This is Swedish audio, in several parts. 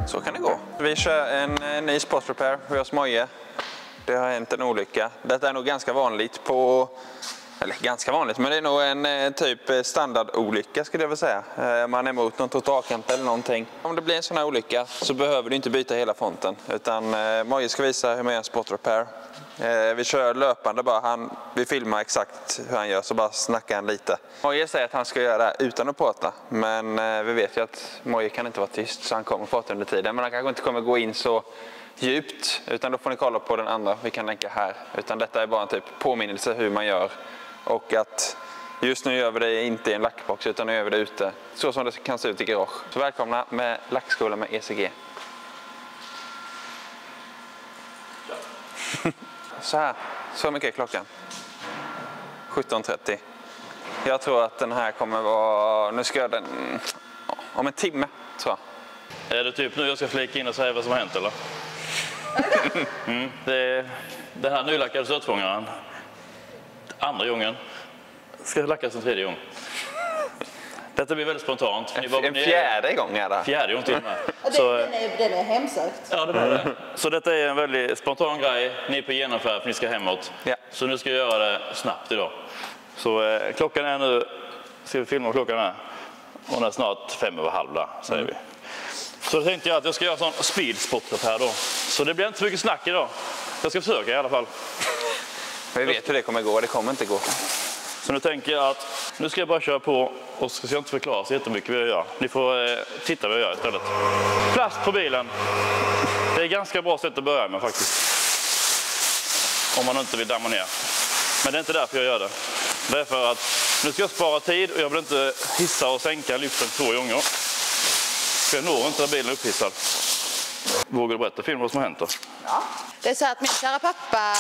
Så kan det gå. Vi kör en ny spot repair hos Moje. Det har hänt en olycka. Detta är nog ganska vanligt på... Eller ganska vanligt, men det är nog en typ standardolycka skulle jag vilja säga. Man är emot någon totalkant eller någonting. Om det blir en sån här olycka så behöver du inte byta hela fronten. Utan Moje ska visa hur man gör en spot repair. Vi kör löpande bara. Vi filmar exakt hur han gör, så bara snackar han lite. Moje säger att han ska göra det utan att prata. Men vi vet ju att Moje kan inte vara tyst, så han kommer prata under tiden. Men han kanske inte kommer gå in så djupt, utan då får ni kolla på den andra. Vi kan länka här. Utan detta är bara en typ påminnelse hur man gör. Och att just nu gör vi det inte i en lackbox, utan nu gör vi det ute. Så som det kan se ut i garage. Så välkomna med lackskola med ECG. Så här, så mycket är klockan. 17:30. Jag tror att den här kommer vara... Nu ska jag den... Om en timme, tror jag. Är det typ nu jag ska flika in och säga vad som har hänt, eller? Det är den här nylackade sötfångaren. Andra gången. Ska lackas en tredje gång. Detta blir väldigt spontant. En fjärde gång är det. Fjärde gång till och med. Den är hemsökt. Ja, det var det. Så detta är en väldigt spontan grej. Ni är på genomfärd för ni ska hemåt. Ja. Så nu ska jag göra det snabbt idag. Så klockan är nu... Ska vi filma klockan här? Hon är snart 5:30 där, säger vi. Så då tänkte jag att jag ska göra sån speedspot här då. Så det blir inte så mycket snack idag. Jag ska försöka i alla fall. Vi vet hur det kommer gå, det kommer inte gå. Så nu tänker jag att nu ska jag bara köra på och så ska jag inte förklara så jättemycket vad jag gör. Ni får titta vad jag gör istället. Plast på bilen. Det är ganska bra sätt att börja med faktiskt. Om man inte vill damma ner. Men det är inte därför jag gör det. Det är för att nu ska jag spara tid och jag vill inte hissa och sänka lyften 2 gånger. För jag når inte när bilen är upphissad. Vågar du berätta film vad som har hänt då? Ja. Det är så att min kära pappa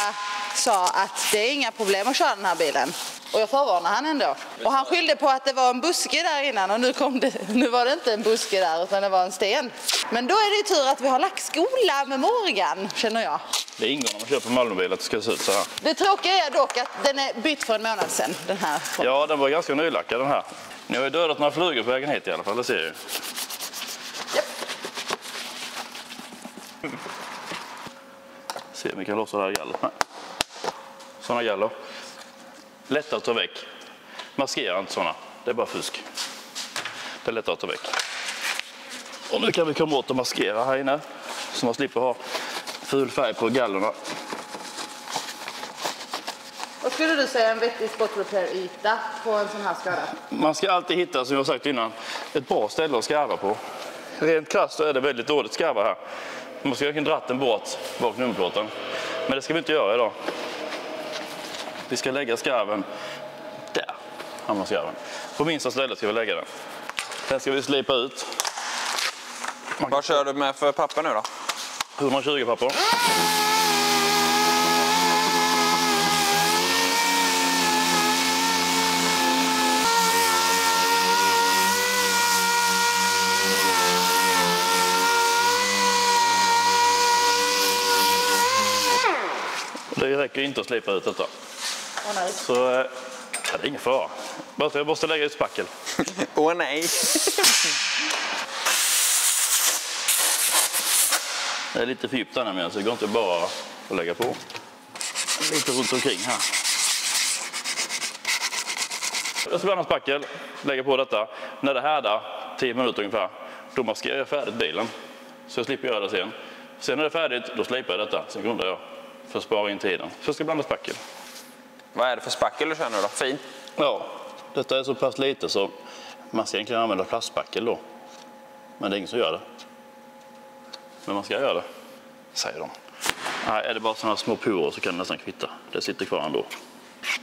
sa att det är inga problem att köra den här bilen. Och jag förvarnade han ändå. Och han skyllde på att det var en buske där innan och nu var det inte en buske där utan det var en sten. Men då är det ju tur att vi har lackskola med Morgan, känner jag. Det ingår när man köper Malmöbil att det ska se ut så här. Det tråkiga är dock att den är bytt för en månad sedan, den här. Ja, den var ganska nylackad den här. Ni har ju dödat några flugor på vägen hit i alla fall, det ser jag ju. Japp. Se om vi kan lossa det här galler. Sådana galler. Lättare att ta väck. Maskera inte sådana. Det är bara fusk. Det är lättare att ta väck. Och nu kan vi komma åt och maskera här inne. Så man slipper ha ful färg på gallerna. Vad skulle du säga en vettig spot repair-yta på en sån här skada? Man ska alltid hitta, som jag sagt innan, ett bra ställe att skarva på. Rent krasst så är det väldigt dåligt skarva här. Man ska kunna dratt en båt bak nummerplåten. Men det ska vi inte göra idag. Vi ska lägga skarven där. Har man skarven. På minsta ställe ska vi lägga den. Sen ska vi slipa ut. Vad kör du med för papper nu då? 120 papper. Det räcker inte att slipa ut detta. Så ja, det är ingen fara. Jag måste lägga ut spackel. Åh nej! Det är lite för djupt där nämligen så det går inte bara att lägga på. Lite runt omkring här. Jag ska blanda spackel, lägga på detta. När det härdar 10 minuter ungefär, då maskerar jag färdigt bilen. Så jag slipper göra det sen. Sen när det är färdigt, då slipar jag detta. Sen grundar jag för att spara in tiden. Så jag ska blanda spackel. Vad är det för spackel du kör nu då? Fin? Ja, detta är så pass lite så man ska egentligen använda plastspackel då. Men det är ingen som gör det. Men man ska göra det, säger de. Nej, är det bara sådana små porer så kan det nästan kvitta. Det sitter kvar ändå.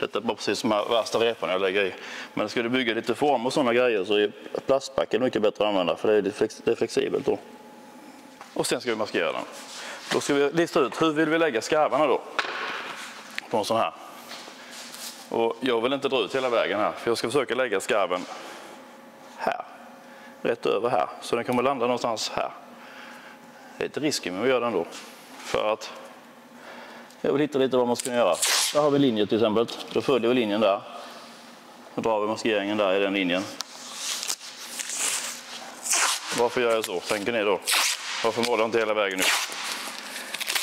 Detta är bara precis som de värsta reporna jag lägger i. Men ska du bygga lite form och sådana grejer så är plastspackel mycket bättre att använda. För det är flexibelt då. Och sen ska vi maskera den. Då ska vi lista ut hur vill vi lägga skarvarna då. På en sån här. Och jag vill inte dra ut hela vägen här. För jag ska försöka lägga skarven här. Rätt över här. Så den kommer landa någonstans här. Det är lite riskigt med att göra den då. För att jag vill hitta lite vad man ska göra. Där har vi linjen till exempel. Då följer vi linjen där. Då drar vi maskeringen där i den linjen. Varför gör jag så? Tänker ni då? Varför målar jag inte hela vägen ut?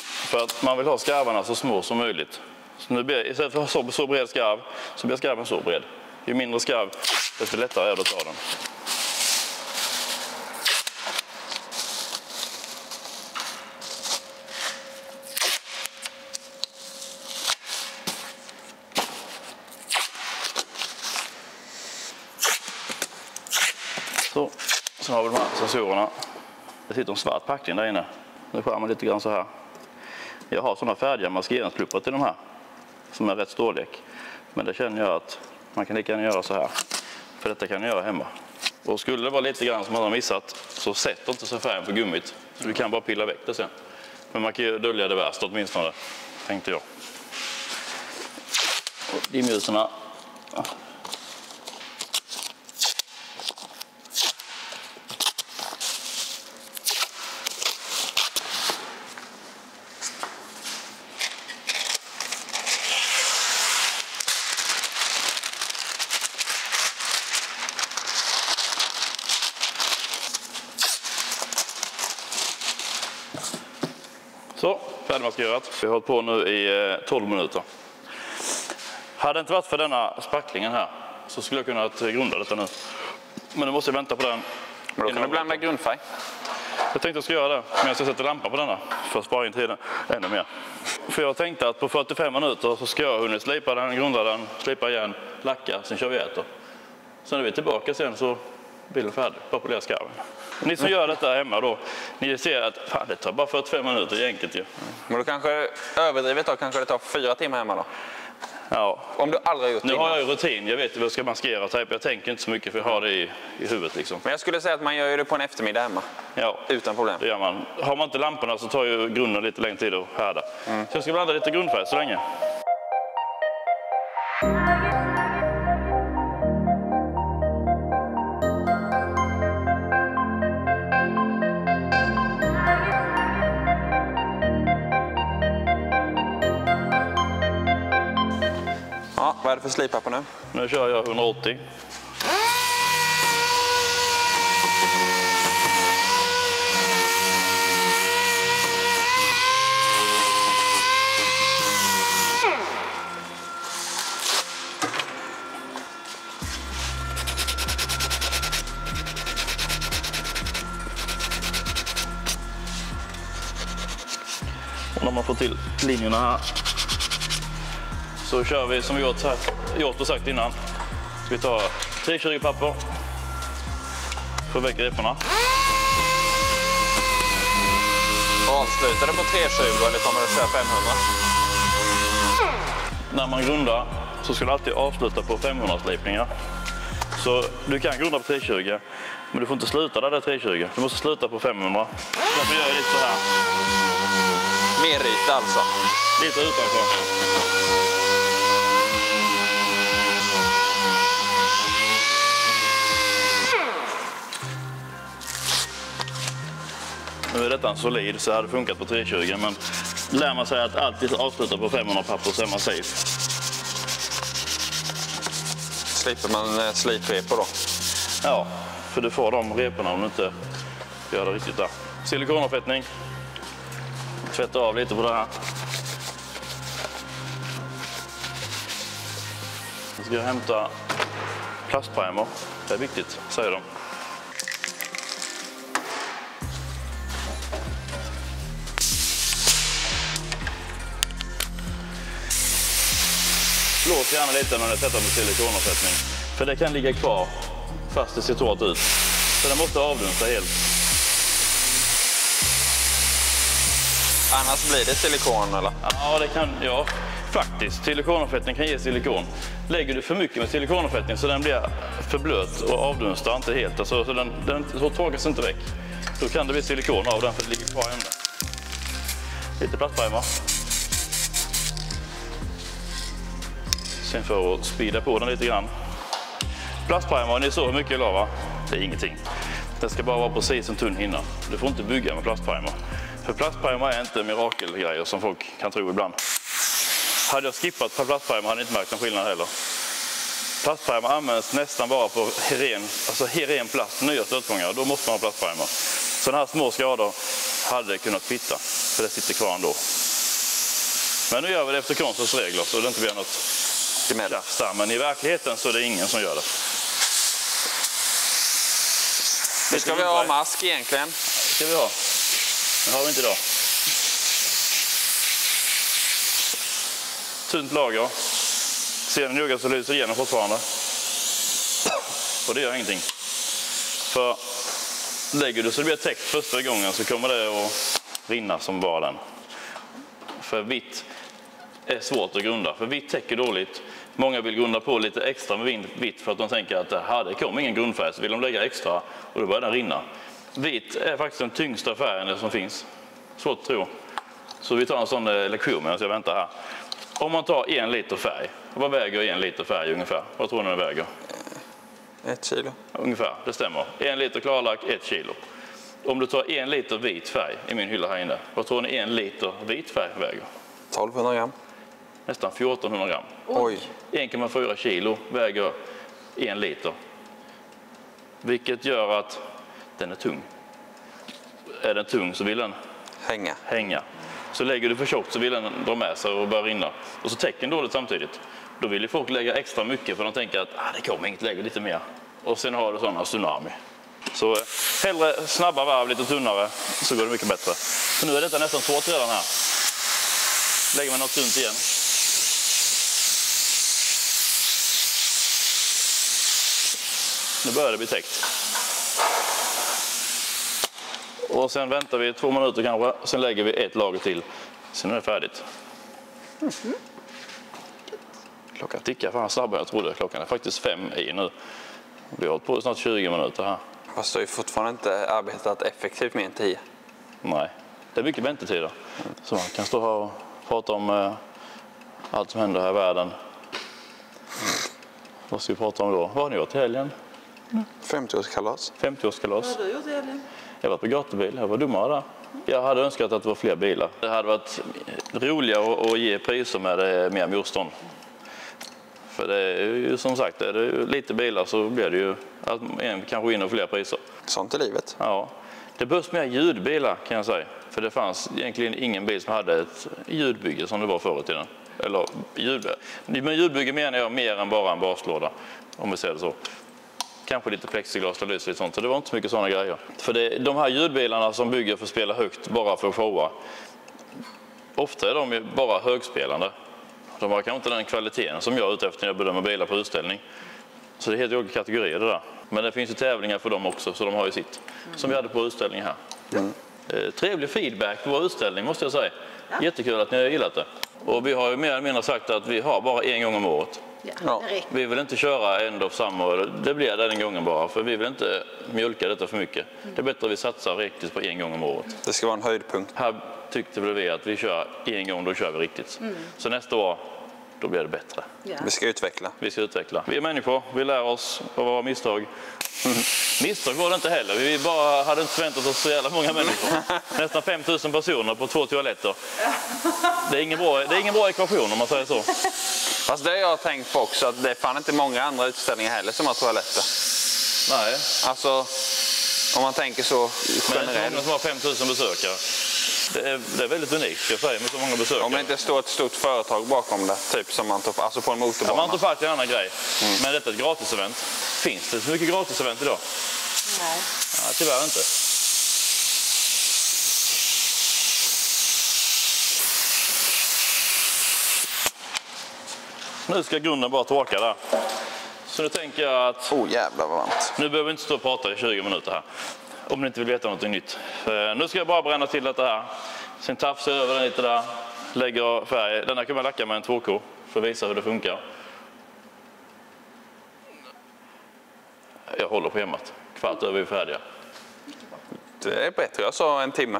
För att man vill ha skarvarna så små som möjligt. Så nu blir, istället för att ha så bred skarv så blir skarven så bred. Ju mindre skarv, desto lättare är det att ta den. Så, sen har vi de här sensorerna. Det sitter en svart packning där inne. Nu skär man lite grann så här. Jag har sådana färdiga maskeringspluppar till de här som är rätt storlek. Men det känner jag att man kan lika gärna göra så här. För detta kan jag göra hemma. Och skulle det vara lite grann som man har missat så sätter inte så färgen på gummit. Så du kan bara pilla väck det sen. Men man kan ju dölja det värsta åtminstone, tänkte jag. Och dimljuserna. Så, färdigmaskerat. Vi har hållit på nu i 12 minuter. Hade det inte varit för denna spacklingen här så skulle jag kunna grunda detta nu. Men nu måste jag vänta på den. Men då kan du blanda grundfärg. Jag tänkte att jag ska göra det, men jag ska sätta lampan på denna för att spara in tiden ännu mer. För jag tänkte att på 45 minuter så ska jag hinna slipa den, grunda den, slipa igen, lacka, sen kör vi äter. Sen när vi är tillbaka sen så blir den färdig, bara på skarven. Ni som gör detta hemma då, ni ser att fan, det tar bara 45 minuter, det är enkelt ju. Men då kanske överdrivet då, kanske det tar 4 timmar hemma då? Ja. Om du aldrig har gjort det. Nu har jag ju rutin, jag vet ju vad jag ska maskera och tejpa. Jag tänker inte så mycket för jag har det i huvudet liksom. Men jag skulle säga att man gör det på en eftermiddag hemma. Ja, utan problem. Det gör man. Har man inte lamporna så tar ju grunden lite längre tid att härda. Så jag ska blanda lite grundfärg så länge. Ja, vad är det för slipapper nu? Nu kör jag 180. Och när man får till linjerna här så kör vi som vi gjort och sagt innan. Vi tar 320 papper för att väcka reporna. Avslutar det på 320 eller kommer det köra 500? När man grundar så ska du alltid avsluta på 500 slipningar. Så du kan grunda på 320, men du får inte sluta där 320. Du måste sluta på 500. Därför gör jag lite så här. Mer yta alltså? Lite utanför. Nu är detta en solid så hade det funkat på 320, men lär man sig att alltid avsluta på 500 papper så är man safe. Slipper man sliprepor då? Ja, för du får de reporna om du inte gör det riktigt där. Silikonavfettning. Tvätta av lite på det här. Jag ska hämta plastprimer. Det är viktigt, säger de. Blås gärna lite när det sätter med silikonavfettning. För det kan ligga kvar fast det ser torrt ut. Så det måste avdunsta helt. Annars blir det silikon eller? Ja, det kan, ja, faktiskt. Silikonavfettning kan ge silikon. Lägger du för mycket med silikonavfettning så den blir för blöt och avdunstar inte helt. Alltså, så den torkas inte väck. Då kan det bli silikon av den för det ligger kvar ämne. Lite plastprimer. Sen för att speeda på den lite grann. Plastprimer, ni såg hur mycket jag la, va? Det är ingenting. Den ska bara vara precis en tunn hinna. Du får inte bygga med plastprimer. För plastprimer är inte mirakelgrejer som folk kan tro ibland. Hade jag skippat på plastprimer hade jag inte märkt någon skillnad heller. Plastprimer används nästan bara på ren plast, nya stötgångar. Då måste man ha plastprimer. Sådana här små skador hade det kunnat kvitta, för det sitter kvar ändå. Men nu gör vi det efter konstens regler så det inte blir något tjafs där. Men i verkligheten så är det ingen som gör det. Nu ska vi ha mask egentligen. Det ska vi ha. Det har vi inte idag. Tunt lager. Ser ni noga så lyser igenom fortfarande. Och det gör ingenting. För lägger du så det blir täckt första gången så kommer det att rinna som bara den. För vitt är svårt att grunda. För vitt täcker dåligt. Många vill grunda på lite extra med vitt för att de tänker att det kommer ingen grundfärg. Så vill de lägga extra och då börjar den rinna. Vitt är faktiskt den tyngsta färgen som finns. Svårt att tro. Så vi tar en sån lektion medan jag väntar här. Om man tar 1 liter färg. Vad väger 1 liter färg ungefär? Vad tror ni den väger? 1 kilo. Ungefär, det stämmer. 1 liter klarlack, 1 kilo. Om du tar 1 liter vit färg i min hylla här inne. Vad tror ni 1 liter vit färg väger? 1200 gram. Nästan 1400 gram. Oj. 1,4 kilo väger 1 liter. Vilket gör att den är tung. Är den tung så vill den hänga. Så lägger du för tjockt så vill den dra med sig och börja rinna. Och så täcker den dåligt samtidigt. Då vill ju folk lägga extra mycket för de tänker att det kommer inget, lägger lite mer. Och sen har du sådana tsunami. Så hellre snabba varv, lite tunnare, så går det mycket bättre. Så nu är detta nästan svårt redan här. Lägger man något tunt igen. Nu börjar det bli täckt. Och sen väntar vi 2 minuter kanske. Sen lägger vi 1 lager till. Sen är det färdigt. Klockan tickar fan snabbare jag trodde. Klockan är faktiskt 5 i nu. Vi har hållit på snart 20 minuter här. Fast du har ju fortfarande inte arbetat effektivt med en 10. Nej, det är mycket väntetider. Så man kan stå här och prata om allt som händer här i världen. Vad ska vi prata om då? Vad har ni gjort i helgen? 50-årskalas. 50-årskalas. Vad har du gjort i helgen? Jag var på gatubil, jag var dummare där. Jag hade önskat att det var fler bilar. Det hade varit roligare att ge priser med mer motstånd. För det är ju som sagt, är det lite bilar så blir det ju att en kanske vinner fler priser. Sånt är livet. Ja. Det behövs mer ljudbilar kan jag säga. För det fanns egentligen ingen bil som hade ett ljudbygge som det var förr i tiden. Eller med ljudbygge menar jag mer än bara en baslåda, om vi säger det så. Kanske lite plexiglas och lys och sånt. Så det var inte så mycket sådana grejer. För de här ljudbilarna som bygger för att spela högt bara för att showa. Ofta är de ju bara högspelande. De har kanske inte den kvaliteten som jag är ute efter när jag bedömer bilar på utställning. Så det är helt olika kategorier det där. Men det finns ju tävlingar för dem också, så de har ju sitt. Som vi hade på utställning här. Trevlig feedback på vår utställning måste jag säga. Jättekul att ni har gillat det. Och vi har ju mer eller mindre sagt att vi har bara 1 gång om året. Ja. Vi vill inte köra end of summer, det blir den gången bara. För vi vill inte mjölka detta för mycket. Det är bättre att vi satsar riktigt på 1 gång om året. Det ska vara en höjdpunkt. Här tyckte vi att vi kör 1 gång, då kör vi riktigt. Så nästa år, då blir det bättre. Ja. Vi ska utveckla. Vi ska utveckla. Vi är människor, vi lär oss av våra misstag. Misstag var det inte heller. Vi bara hade inte förväntat oss så jävla många människor. Nästan 5000 personer på 2 toaletter. Det är ingen bra ekvation om man säger så. Fast det har jag tänkt på också, att det är fan inte många andra utställningar heller som har toaletter. Nej. Alltså, om man tänker så generellt. Men generellt. som har 5000 besökare. Det är väldigt unikt, ska jag säga, med så många besökare. Om det inte står ett stort företag bakom det, typ som alltså på en motorbana. Ja, Mantorpark är en annan grej. Men detta är ett gratisevent. Finns det så mycket gratisevent idag? Nej. Ja, tyvärr inte. Nu ska grunden bara torka där. Så nu tänker jag att... Jävlar vad varmt. Nu behöver vi inte stå och prata i 20 minuter här. Om ni inte vill veta något nytt. Nu ska jag bara bränna till detta här. Sen tafsar jag över den lite där. Lägger färg. Denna kan man lacka med en 2K för att visa hur det funkar. Jag håller på schemat. 15 över är vi färdiga. Det är bättre, jag sa 1 timme.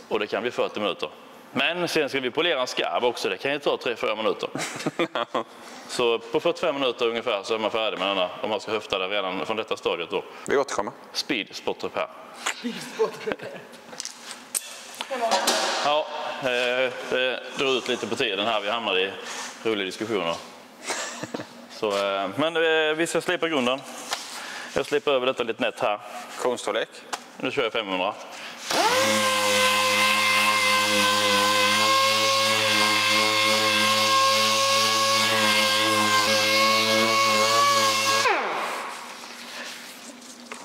Och det kan bli 40 minuter. Men sen ska vi polera en skarv också. Det kan ju ta 3-4 minuter. Så på 45 minuter ungefär så är man färdig med denna. Om man ska höfta det redan från detta stadiet då. Vi återkommer. Speed spot repair. Ja, det drar ut lite på tiden här. Vi hamnade i roliga diskussioner. Så, men vi ska slipa grunden. Jag slipar över detta lite nätt här. Konstorlek. Nu kör jag 500.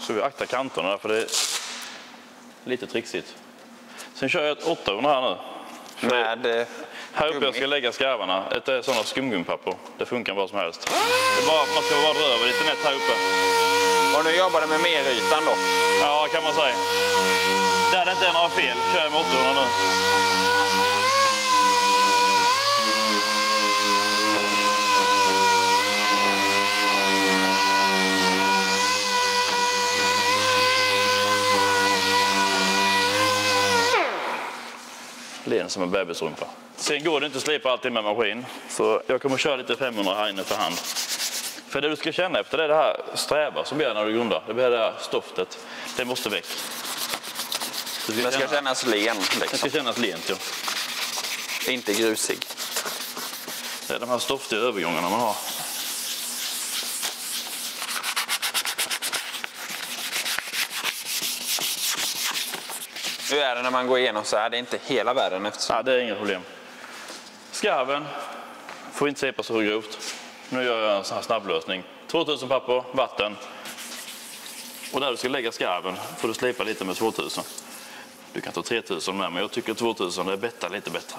Så vi aktar kanterna där, för det är lite trixigt. Sen kör jag ett 800 här nu. Med här uppe jag ska lägga skarvarna. Det är sådana skumgumpapper. Det funkar vad som helst. Det är bara, man ska bara dra över lite nätt här uppe. Och nu jobbar du med merytan då? Ja, kan man säga. Där det inte är några fel kör jag med 800 nu. Len som en bebisrumpa. Sen går det inte att slipa alltid med maskin. Så jag kommer köra lite 500 här inne för hand. För det du ska känna efter det är det här sträva som blir när du grundar. Det blir det här stoftet. Det måste väck. Det ska kännas len. Liksom. Det ska kännas lent, ja. Inte grusig. Det är de här stoftiga övergångarna man har. Hur är det när man går igenom så här? Det är inte hela världen eftersom... Ja, det är inget problem. Skarven får inte slipa så grovt. Nu gör jag en sån här snabblösning. 2000 papper, vatten. Och där du ska lägga skarven får du slipa lite med 2000. Du kan ta 3000 med, men jag tycker 2000 är bättre, lite bättre.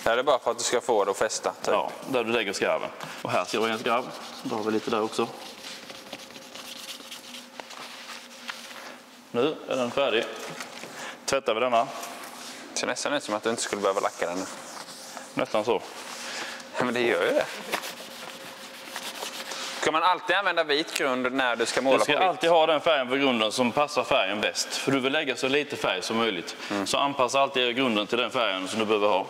Är det bara för att du ska få det att fästa? Typ. Ja, där du lägger skarven. Och här ser du en skarv. Då har vi lite där också. Nu är den färdig. Tvättar vi denna. Det ser nästan ut som att du inte skulle behöva lacka den. Nästan så. Men det gör ju det. Ska man alltid använda vit grund när du ska måla på vitt? Du ska alltid ha den färgen för grunden som passar färgen bäst. För du vill lägga så lite färg som möjligt. Så anpassa alltid grunden till den färgen som du behöver ha.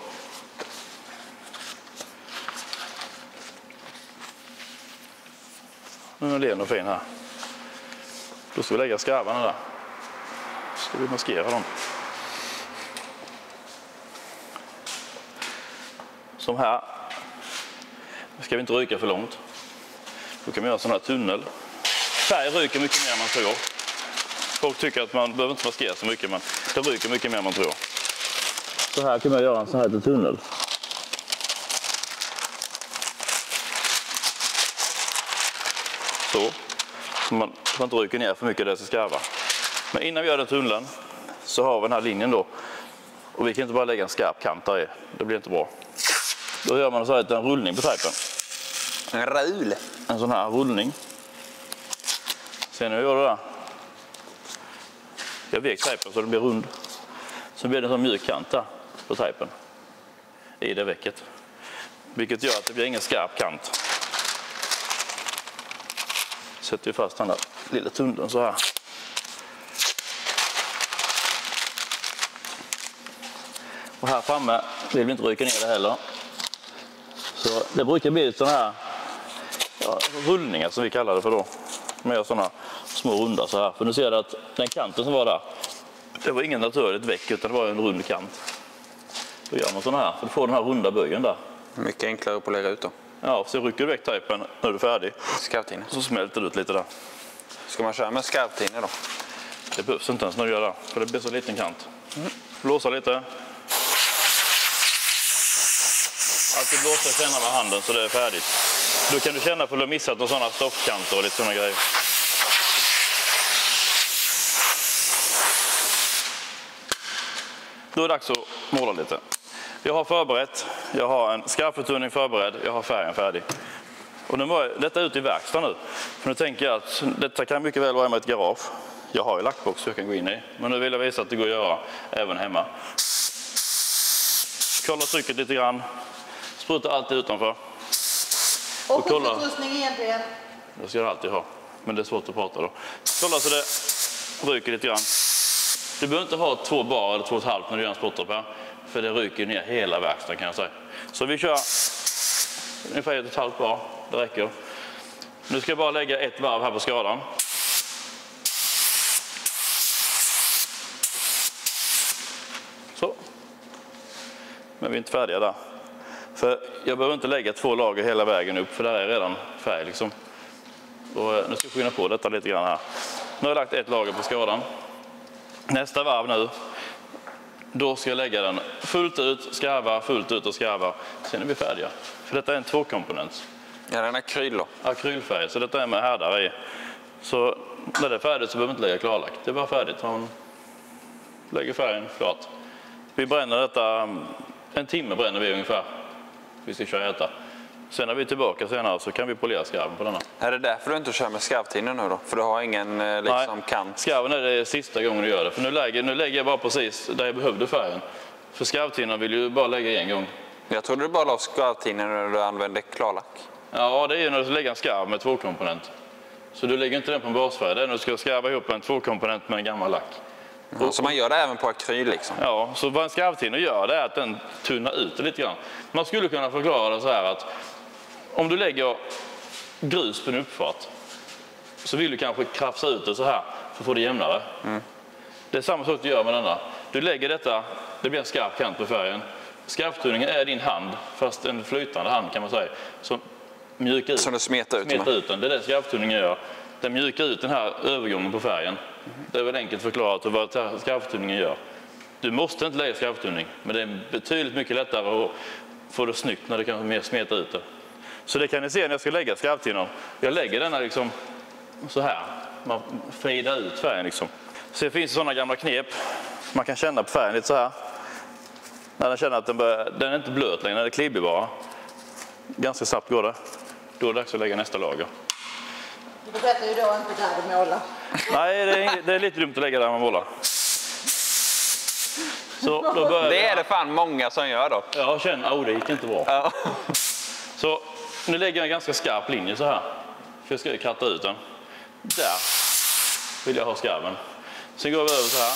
Nu är len och fin här. Då ska vi lägga skarvarna där. Ska vi maskera dem. Som här. Nu ska vi inte ryka för långt. Då kan vi göra en sån här tunnel. Färg ryker mycket mer än man tror. Folk tycker att man behöver inte maskera så mycket, men det ryker mycket mer än man tror. Så här kan man göra en sån här tunnel. Så man inte ryker ner för mycket där så skarvar. Men innan vi gör den tunneln så har vi den här linjen då. Och vi kan inte bara lägga en skarp kant där i. Det blir inte bra. Då gör man så här en rullning på tejpen. En rull? En sån här rullning. Sen när jag gör det där. Jag vek tejpen så den blir rund. Så blir det en sån mjuk kant där på tejpen. I det vecket. Vilket gör att det blir ingen skarp kant. Sätter vi fast den där lilla tunneln så här. Och här framme vill vi inte ryka ner det heller. Så det brukar bli sådana här rullningar som vi kallar det för då. Med sådana små runda så här. För nu ser du att den kanten som var där, det var ingen naturligt väck utan det var en rund kant. Då gör man sådana här för att få den här runda böjen där. Mycket enklare att polera ut då. Ja, så rycker du väck tejpen när du är färdig. Skarptinne. Så smälter du ut lite där. Ska man köra med skarptinne då? Det behövs inte ens när du gör det, för det blir så liten kant. Blåsa lite. Alltid blåsa och känna med handen så det är färdigt. Då kan du känna för att du har missat några sådana stoffkanter och lite sådana grejer. Då är det dags att måla lite. Jag har förberett. Jag har en skarpförtunning förberedd. Jag har färgen färdig. Och nu var detta ute i verkstad nu. För nu tänker jag att detta kan mycket väl vara med ett garage. Jag har ju lackbox så jag kan gå in i. Men nu vill jag visa att det går att göra även hemma. Kolla trycket lite grann. Spruta alltid utanför. Och skyddsutrustning egentligen. Det ska jag alltid ha. Men det är svårt att prata då. Kolla så det ryker lite grann. Du behöver inte ha 2 bar eller 2,5 när du gör en spottrepair. För det ryker ner hela verkstaden kan jag säga. Så vi kör ungefär 1,5 bar. Det räcker. Nu ska jag bara lägga ett varv här på skadan. Så. Men vi är inte färdiga där. För jag behöver inte lägga 2 lager hela vägen upp, för där är redan färg liksom. Och nu ska jag skynda på detta lite grann här. Nu har jag lagt 1 lager på skadan. Nästa varv nu, då ska jag lägga den fullt ut, skarva, fullt ut och skarva. Sen är vi färdiga. För detta är en 2-komponents. Ja, den är akryl då. Akrylfärg, så detta är med härdar i. Så när det är färdigt så behöver man inte lägga klarlagt. Det är bara färdigt. Man lägger färgen klart. Vi bränner detta, 1 timme bränner vi ungefär. Vi ska köra detta. Sen när vi är tillbaka senare så kan vi polera skarven på denna. Är det därför du inte kör med skarvtinner nu då? För du har ingen liksom, kant? Skarven är det sista gången du gör det. För nu lägger jag bara precis där jag behövde färgen. För skarvtinner vill ju bara lägga en gång. Jag trodde du bara la skarvtinner när du använde klarlack. Ja, det är ju när du lägger en skarv med 2-komponent. Så du lägger inte den på en basfärg. Det är när du ska skarva ihop en 2-komponent med en gammal lack. Ja, så man gör det även på akryl liksom? Ja, så vad en skarvtinner gör det är att den tunnar ut det lite grann. Man skulle kunna förklara det så här att om du lägger grus på en uppfart så vill du kanske krafsa ut det så här för att få det jämnare. Det är samma sak du gör med denna. Du lägger detta, det blir en skarp kant på färgen. Skarptunningen är din hand, fast en flytande hand kan man säga. Så mjuka ut, som du smetar ut den. Det är det skarptunningen gör. Den mjukar ut den här övergången på färgen. Det är väl enkelt förklarat vad skarptunningen gör. Du måste inte lägga skarptunning, men det är betydligt mycket lättare att få det snyggt när du kan smeta ut det. Så det kan ni se när jag ska lägga skarptinnan. Jag lägger denna liksom så här. Man fejdar ut färgen liksom. Så det finns sådana gamla knep. Man kan känna på färgen lite så här. När den känner att den är inte blöt längre, den är klibbig bara. Ganska snabbt går det. Då är det dags att lägga nästa lager. Du berättar ju då inte där du målar. Nej, det är lite dumt att lägga där man målar. Så då börjar det är det fan många som gör då. Jag känner, det gick inte bra. Ja. Så nu lägger jag en ganska skarp linje så här. För jag ska kratta ut den. Där vill jag ha skarven. Sen går vi över så här.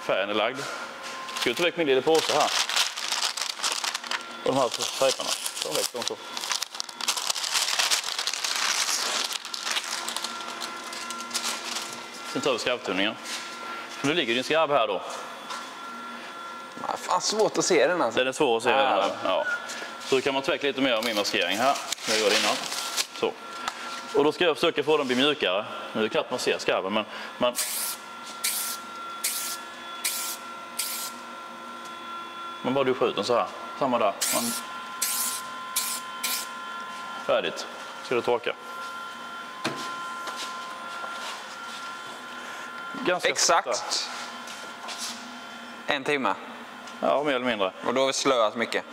Färgen är lagd. Ska jag ta väck min lilla påse här. Och de här tejparna. Ta väck dem så. Sen tar vi skarvtunningen. Nu ligger din skarv här då. Fan svårt att se den alltså. Den är svår att se. Ja. Så då kan man tväcka lite mer av min maskering här. Som jag gjorde innan. Så. Och då ska jag försöka få den att bli mjukare. Nu är det klart man ser skarven, men man bara duschar ut den så här. Samma där. Färdigt. Ska du torka. Ganska exakt sakta. 1 timme. Ja, mer eller mindre. Och då har vi slöat mycket.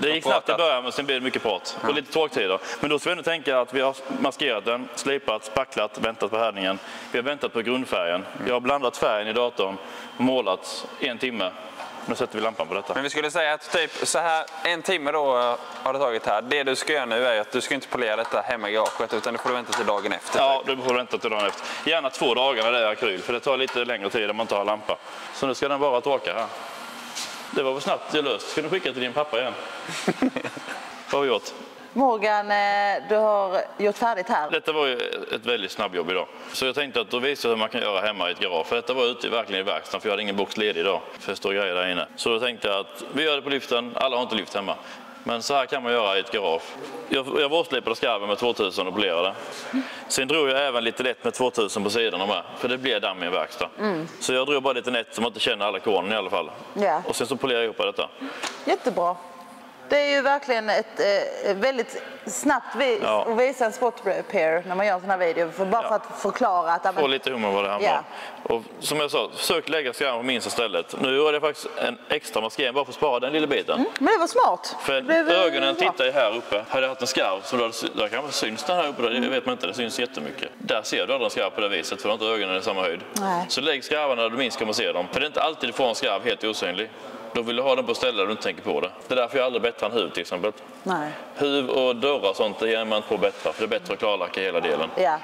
Det gick snabbt i början, men sen blev det mycket prat. Och lite torktider. Men då ska vi ändå tänka att vi har maskerat den, slipat, spacklat, väntat på härdningen. Vi har väntat på grundfärgen. Vi har blandat färgen i datorn och målat 1 timme. Nu sätter vi lampan på detta. Men vi skulle säga att typ så här 1 timme då har det tagit här. Det du ska göra nu är att du ska inte polera detta hemma i garaget, utan du får vänta till dagen efter. Ja, du får vänta till dagen efter. Gärna 2 dagar när det är akryl, för det tar lite längre tid om man inte har lampa. Så nu ska den bara torka här. Det var väl snabbt det löst. Ska du skicka till din pappa igen? Vad har vi gjort? Morgan, du har gjort färdigt här. Detta var ju ett väldigt snabbjobb idag. Så jag tänkte att då visar hur man kan göra hemma i ett garage. För detta var ute verkligen i verkstaden, för jag hade ingen box ledig idag. För det står grejer där inne. Så då tänkte jag att vi gör det på lyften. Alla har inte lyft hemma. Men så här kan man göra i ett garage. Jag vårslipade skarven med 2000 och polerade. Sen drog jag även lite lätt med 2000 på sidorna med. För det blir damm i en verkstad. Så jag drog bara lite nätt så man inte känner alla kornen i alla fall. Ja. Och sen så polerade jag ihop detta. Jättebra. Det är ju verkligen ett väldigt snabbt vis att visa en spot repair när man gör en sån här video. För att förklara att... Få lite humor vad det handlar om. Och som jag sa, försök lägga skarven på minsta stället. Nu gör jag faktiskt en extra maskering bara för att spara den lilla biten. Men det var smart. För ögonen tittar ju här uppe. Hade jag haft en skarv så där kanske syns den här uppe. Det vet man inte, det syns jättemycket. Där ser du aldrig en skarv på det viset, för inte ögonen är i samma höjd. Nej. Så lägg skarvarna där du minst kommer se dem. För det är inte alltid du får en skarv helt osynlig. Då vill du ha den på ställen där du inte tänker på det. Det är därför jag aldrig bättrar en huv till exempel. Nej. Huv och dörrar och sånt, det ger man inte på bättra. För det är bättre att klarlacka hela delen. Ja.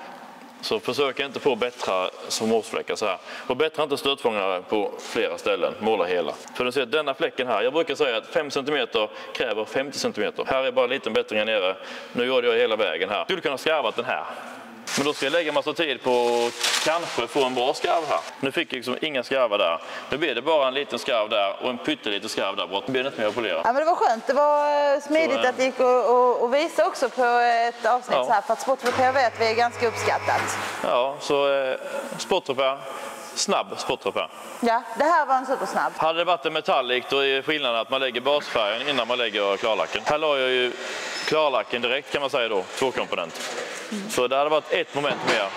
Så försök inte på att bättra småfläckar så här. Och bättra inte stötfångare på flera ställen, måla hela. För du ser denna fläcken här, jag brukar säga att 5 cm kräver 50 cm. Här är bara en liten bättring här nere. Nu gör jag hela vägen här. Jag skulle kunna skarva den här. Men då ska jag lägga massa tid på att kanske få en bra skarv här. Nu fick jag liksom inga skarvar där. Nu blir det bara en liten skarv där och en pytteliten skarv där bort. Nu blir det inte mer att polera. Ja, men det var skönt. Det var smidigt att det gick och visa också på ett avsnitt så här. För att Sportrepair vet vi är ganska uppskattat. Ja, så Sportrepair. Snabb Sportrepair. Ja, det här var en supersnabb. Hade det varit en metallic då är skillnaden att man lägger basfärgen innan man lägger klarlacken. Här la jag ju klarlacken direkt kan man säga då, 2-komponent. Så det hade varit ett moment mer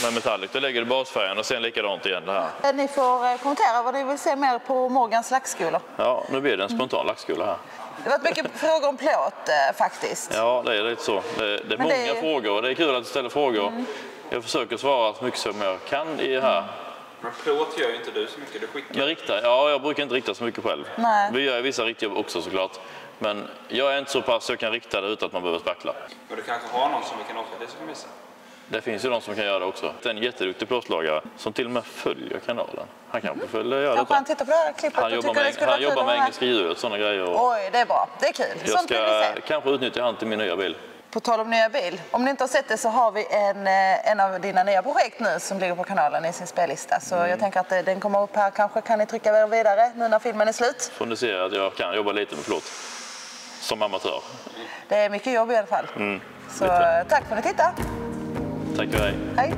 med metallic. Då lägger du basfärgen och sen likadant igen det här. Ni får kommentera vad ni vill se mer på Morgans lackskolor. Ja, nu blir det en spontan lackskola här. Det har varit mycket frågor om plåt faktiskt. Ja, det är lite så. Det är många frågor och det är kul att du ställer frågor. Jag försöker svara så mycket som jag kan i det här. Men plåt gör ju inte du så mycket, du skickar. Men rikta, ja, jag brukar inte rikta så mycket själv. Nej. Vi gör vissa riktjobb också såklart. Men jag är inte så pass så jag kan rikta det utan att man behöver spackla. Men du kanske har någon som vi kan åka till som missar? Det finns ju de som kan göra det också. Det är en jätteduktig plåtslagare som till och med följer kanalen. Han kanske följer göra Kanske han tittar på det här klippet han jobbar med engelska ljud och sådana grejer. Oj, det är bra. Det är kul. Jag ska kanske utnyttja han till min nya bil. På tal om nya bil. Om ni inte har sett det så har vi en av dina nya projekt nu som ligger på kanalen i sin spellista. Så jag tänker att den kommer upp här. Kanske kan ni trycka vidare nu när filmen är slut. Får ni se att jag kan jobba lite med plåt. Som amatör. Det är mycket jobb i alla fall. Så tack för att ni tittade. Tack för dig. Hej.